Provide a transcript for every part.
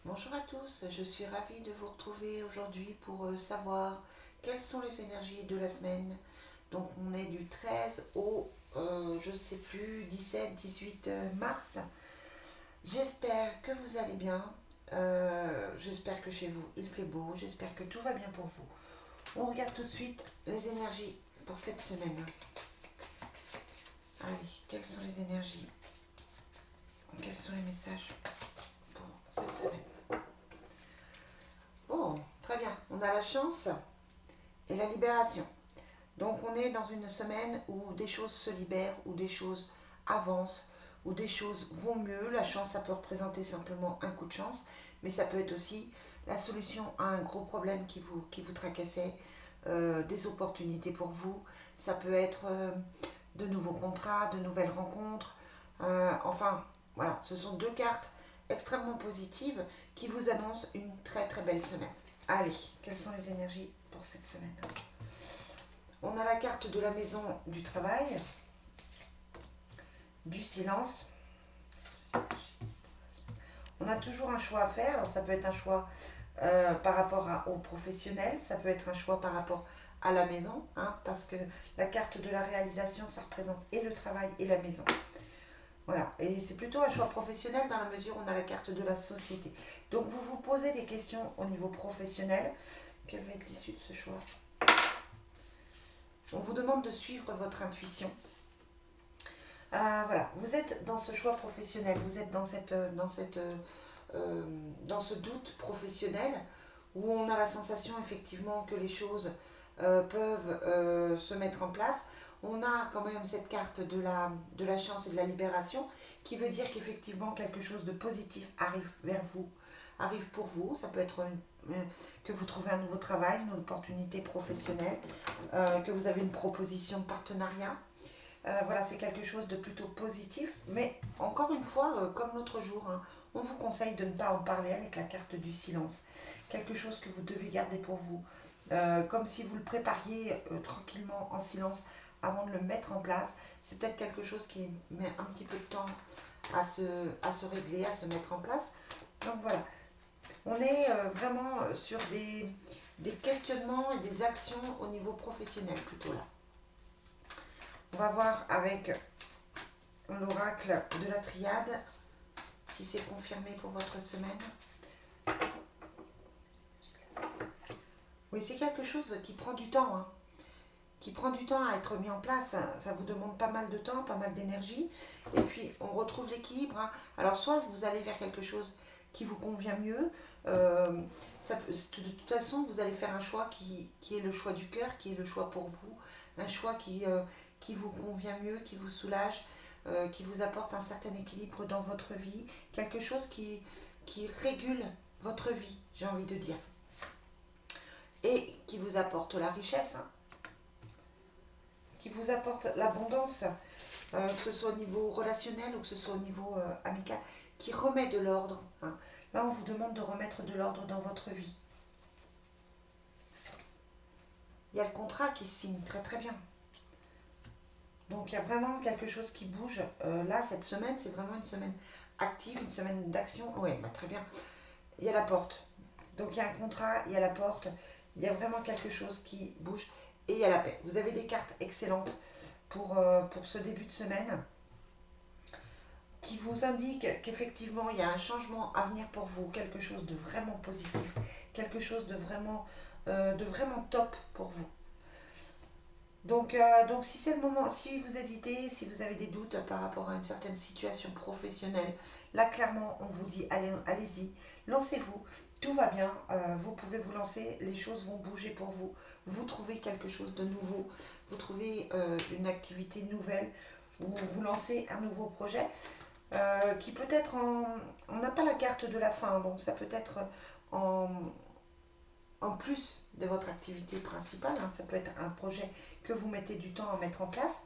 Bonjour à tous, je suis ravie de vous retrouver aujourd'hui pour savoir quelles sont les énergies de la semaine. Donc on est du 13 au, je sais plus, 17-18 mars. J'espère que vous allez bien, j'espère que chez vous il fait beau, j'espère que tout va bien pour vous. On regarde tout de suite les énergies pour cette semaine. Allez, quelles sont les énergies? Quels sont les messages pour cette semaine? Oh, très bien, on a la chance et la libération. Donc on est dans une semaine où des choses se libèrent, où des choses avancent, où des choses vont mieux. La chance, ça peut représenter simplement un coup de chance, mais ça peut être aussi la solution à un gros problème qui vous tracassait, des opportunités pour vous. Ça peut être de nouveaux contrats, de nouvelles rencontres. Enfin, voilà, ce sont deux cartes extrêmement positives qui vous annoncent une très très belle semaine. Allez, quelles sont les énergies pour cette semaine? On a la carte de la maison du travail, du silence. On a toujours un choix à faire. Alors, ça peut être un choix par rapport au professionnel, ça peut être un choix par rapport à la maison, hein, parce que la carte de la réalisation, ça représente et le travail et la maison. Voilà, et c'est plutôt un choix professionnel dans la mesure où on a la carte de la société. Donc vous vous posez des questions au niveau professionnel. Quelle va être l'issue de ce choix? On vous demande de suivre votre intuition. Voilà, vous êtes dans ce choix professionnel, vous êtes dans dans ce doute professionnel où on a la sensation effectivement que les choses peuvent se mettre en place. On a quand même cette carte de la chance et de la libération qui veut dire qu'effectivement quelque chose de positif arrive vers vous, arrive pour vous. Ça peut être que vous trouvez un nouveau travail, une opportunité professionnelle, que vous avez une proposition de partenariat. Voilà, c'est quelque chose de plutôt positif. Mais encore une fois, comme l'autre jour, hein, on vous conseille de ne pas en parler avec la carte du silence. Quelque chose que vous devez garder pour vous. Comme si vous le prépariez tranquillement en silence avant de le mettre en place. C'est peut-être quelque chose qui met un petit peu de temps à se régler, à se mettre en place. Donc voilà, on est vraiment sur des questionnements et des actions au niveau professionnel plutôt là. On va voir avec l'oracle de la triade si c'est confirmé pour votre semaine. Oui, c'est quelque chose qui prend du temps, hein, qui prend du temps à être mis en place. Ça vous demande pas mal de temps, pas mal d'énergie. Et puis, on retrouve l'équilibre, hein. Alors, soit vous allez vers quelque chose qui vous convient mieux. De toute façon, vous allez faire un choix qui est le choix du cœur, qui est le choix pour vous. Un choix qui vous convient mieux, qui vous soulage, qui vous apporte un certain équilibre dans votre vie. Quelque chose qui régule votre vie, j'ai envie de dire. Et qui vous apporte la richesse, hein, qui vous apporte l'abondance, que ce soit au niveau relationnel ou que ce soit au niveau amical, qui remet de l'ordre, hein. Là, on vous demande de remettre de l'ordre dans votre vie. Il y a le contrat qui se signe très très bien. Donc, il y a vraiment quelque chose qui bouge. Là, cette semaine, c'est vraiment une semaine active, une semaine d'action. Oui, bah, très bien. Il y a la porte. Donc, il y a un contrat, il y a la porte. Il y a vraiment quelque chose qui bouge. Et il y a la paix. Vous avez des cartes excellentes pour ce début de semaine qui vous indique qu'effectivement il y a un changement à venir pour vous, quelque chose de vraiment positif, quelque chose de vraiment top pour vous. Donc si c'est le moment, si vous hésitez, si vous avez des doutes par rapport à une certaine situation professionnelle, là clairement on vous dit allez-y, lancez-vous, tout va bien, vous pouvez vous lancer, les choses vont bouger pour vous, vous trouvez quelque chose de nouveau, vous trouvez une activité nouvelle, ou vous lancez un nouveau projet. Qui peut être en... On n'a pas la carte de la fin, donc ça peut être en, en plus de votre activité principale, hein. Ça peut être un projet que vous mettez du temps à mettre en place.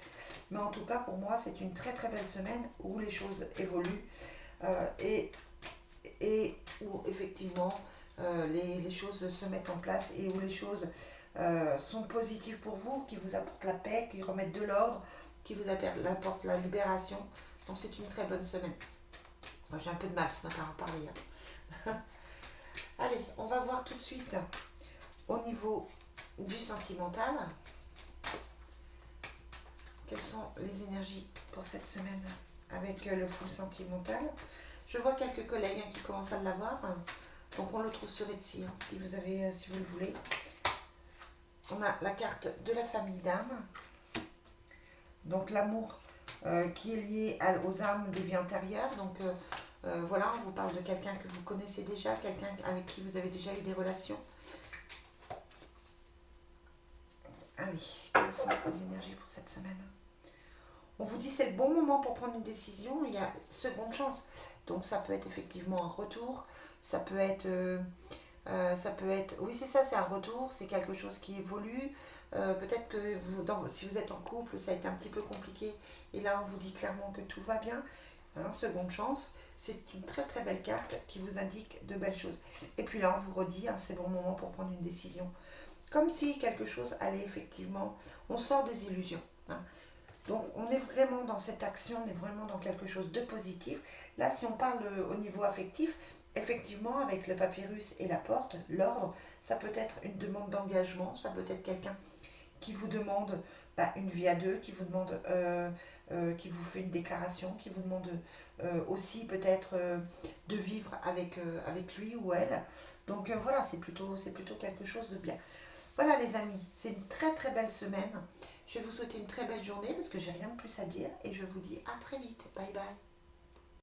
Mais en tout cas, pour moi, c'est une très très belle semaine où les choses évoluent et où effectivement les choses se mettent en place et où les choses sont positives pour vous, qui vous apportent la paix, qui remettent de l'ordre, qui vous apportent la libération. Donc c'est une très bonne semaine. Moi, j'ai un peu de mal ce matin à en parler, hein. Allez, on va voir tout de suite au niveau du sentimental. Quelles sont les énergies pour cette semaine avec le full sentimental? Je vois quelques collègues qui commencent à l'avoir. Donc on le trouve sur Etsy, si vous avez, si vous le voulez. On a la carte de la famille d'âme. Donc l'amour qui est lié aux âmes des vies antérieures. Donc voilà, on vous parle de quelqu'un que vous connaissez déjà, quelqu'un avec qui vous avez déjà eu des relations. Allez, quelles sont les énergies pour cette semaine? On vous dit c'est le bon moment pour prendre une décision, il y a seconde chance. Donc ça peut être effectivement un retour, ça peut être, oui c'est ça, c'est un retour, c'est quelque chose qui évolue. Peut-être que si vous êtes en couple, ça a été un petit peu compliqué. Et là, on vous dit clairement que tout va bien. Hein, seconde chance, c'est une très très belle carte qui vous indique de belles choses. Et puis là, on vous redit, hein, c'est le bon moment pour prendre une décision. Comme si quelque chose allait effectivement, on sort des illusions. Hein. Donc on est vraiment dans cette action, on est vraiment dans quelque chose de positif. Là, si on parle au niveau affectif, effectivement, avec le papyrus et la porte, l'ordre, ça peut être une demande d'engagement, ça peut être quelqu'un qui vous demande une vie à deux, qui vous demande, qui vous fait une déclaration, qui vous demande aussi peut-être de vivre avec lui ou elle. Donc voilà, c'est plutôt quelque chose de bien. Voilà les amis, c'est une très très belle semaine. Je vais vous souhaiter une très belle journée parce que j'ai rien de plus à dire et je vous dis à très vite. Bye bye.